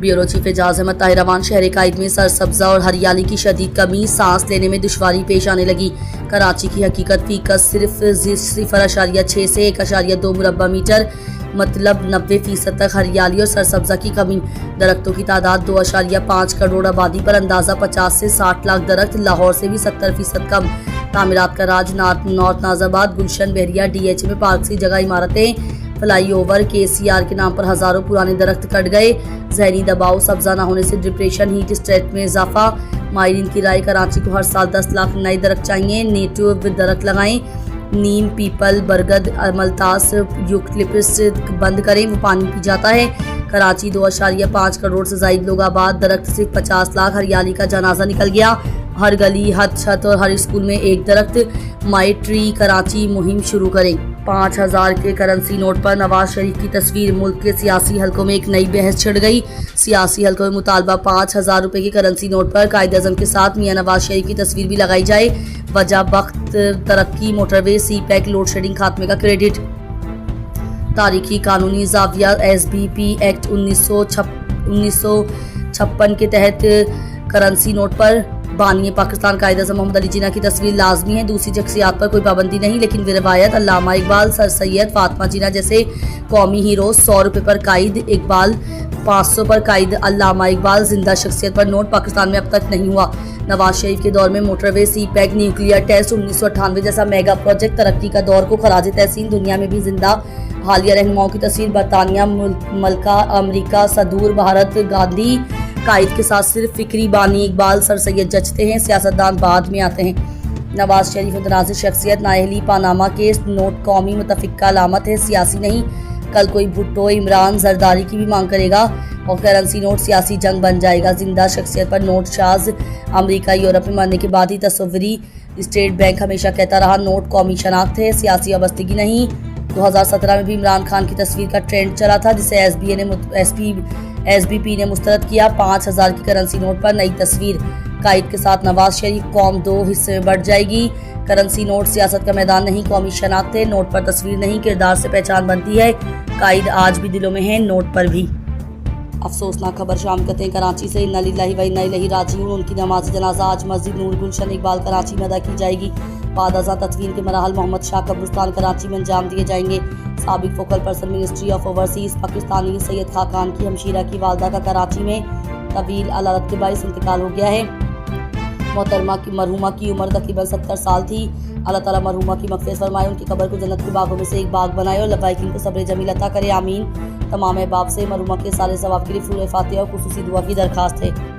Bureau chief Ejaz Ahmad Tahir Awan शहर कायद में सरसब्जा और हरियाली की शदीद कमी, सांस लेने में दुश्वारी पेश आने लगी। कराची की हकीकत फीसद सिर्फ 0.6 से 1.2 मुरब्बा मीटर, मतलब 90% तक हरियाली और सरसब्जा की कमी। दरख्तों की तादाद 2.5 करोड़, आबादी पर अंदाजा 50 से 60 लाख दरख्त, लाहौर से भी 70% कम। तामीरात का राज, नॉर्थ नाजाबाद, गुलशन, बहरिया, DH में पार्क सी जगह इमारतें, फ्लाईओवर, KCR के नाम पर हजारों पुराने दरख्त कट गए। जहनी दबाव, सब्जा न होने से डिप्रेशन, हीट स्ट्रेस में इजाफा। माहिरीन की राय, कराची को हर साल 10 लाख नए दरख्त चाहिए। नेटिव दरख्त लगाएं, नीम, पीपल, बरगद, मलतास, यूकलिप्टस बंद करें, वो पानी पी जाता है। कराची 2.5 करोड़ से ज्यादा लोग आबाद, दरख्त सिर्फ 50 लाख, हरियाली का जनाजा निकल गया। हर गली, हर छत और हर स्कूल में एक दरख्त। माई ट्री कराची मुहिम शुरू करें। 5000 के करेंसी नोट पर नवाज शरीफ की तस्वीर, मुल्क के सियासी हलकों में एक नई बहस छिड़ गई। सियासी हलकों में मुतालबा 5000 रुपए के करेंसी नोट पर कायद-ए-आज़म के साथ मियां नवाज शरीफ की तस्वीर भी लगाई जाए। वजह वक्त, तरक्की, मोटरवे, CPEC, लोड शेडिंग खात्मे का क्रेडिट। तारीखी कानूनी जाविया, SBP एक्ट 1956 के तहत करेंसी नोट पर बानी पाकिस्तान कायद-ए-आज़म मोहम्मद अली जिन्ना की तस्वीर लाजमी है। दूसरी शख्सियात पर कोई पाबंदी नहीं, लेकिन रिवायत अल्लामा इकबाल, सर सैयद, फातिमा जिन्ना जैसे कौमी हीरो। 100 रुपए पर कायद इकबाल, 500 पर कायद अल्लामा इकबाल। जिंदा शख्सियत पर नोट पाकिस्तान में अब तक नहीं हुआ। नवाज शरीफ के दौर में मोटरवे, CPEC, न्यूक्लियर टेस्ट, 1998 जैसा मेगा प्रोजेक्ट, तरक्की का दौर को खराज तहसीन। दुनिया में भी जिंदा हालिया रहनुमाओं की तस्वीर, बरतानिया, मलका, अमरीका, सदूर, भारत, गांधी। कायद के साथ सिर्फ फिक्री, बानी इकबाल, सर सैयद जचते हैं, सियासतदान बाद में आते हैं। नवाज शरीफ मुतनाज़िर शख्सियत, नाअहली, पानामा केस, नोट कौमी मुतफ़िक़ का अलामत है, सियासी नहीं। कल कोई भुट्टो, इमरान, जरदारी की भी मांग करेगा और करेंसी नोट सियासी जंग बन जाएगा। जिंदा शख्सियत पर नोट शाज, अमरीका, यूरोप में मरने के बाद ही तस्वीरी। स्टेट बैंक हमेशा कहता रहा नोट कौमी शनाख्त है, सियासी वाबस्तगी नहीं। 2017 में भी इमरान खान की तस्वीर का ट्रेंड चला था, जिसे SBP ने मुस्तरद किया। 5000 की करेंसी नोट पर नई तस्वीर, कायद के साथ नवाज शरीफ। कौम 2 हिस्से में बढ़ जाएगी। करेंसी नोट सियासत का मैदान नहीं, कौमी शनाख्त है। नोट पर तस्वीर नहीं, किरदार से पहचान बनती है। कायद आज भी दिलों में है, नोट पर भी। अफसोसनाक खबर शाम कहते हैं कराची से। इन्ना लिल्लाहि व इन्ना इलैहि राजिऊन। उनकी नमाज जनाजा आज मस्जिद नूर गुलशन इकबाल कराची में अदा की जाएगी। बाद अज़ा तदफीन के मराहल मोहम्मद शाह कब्रिस्तान कराची में अंजाम दिए जाएंगे। साबिक focal person ministry of overseas Pakistani Syed Khaqan की हमशीरा की वालदा का कराची में तवील अलादत के बाइस इंतकाल हो गया है। मोहतरमा की मरहुमा की उम्र तकरीबन 70 साल थी। अल्लाह ताला मरहुमा की मग़फ़िरत फरमाए, उनकी कब्र को जन्नत के बागों में से एक बाग बनाए और लबाइकिन को सब्र जमील अता करे, आमीन। तमाम अहबाब से मरहुमा के सारे सवाब के लिए फूल फातिहा और खुसूसी दुआ की दरखास्त है।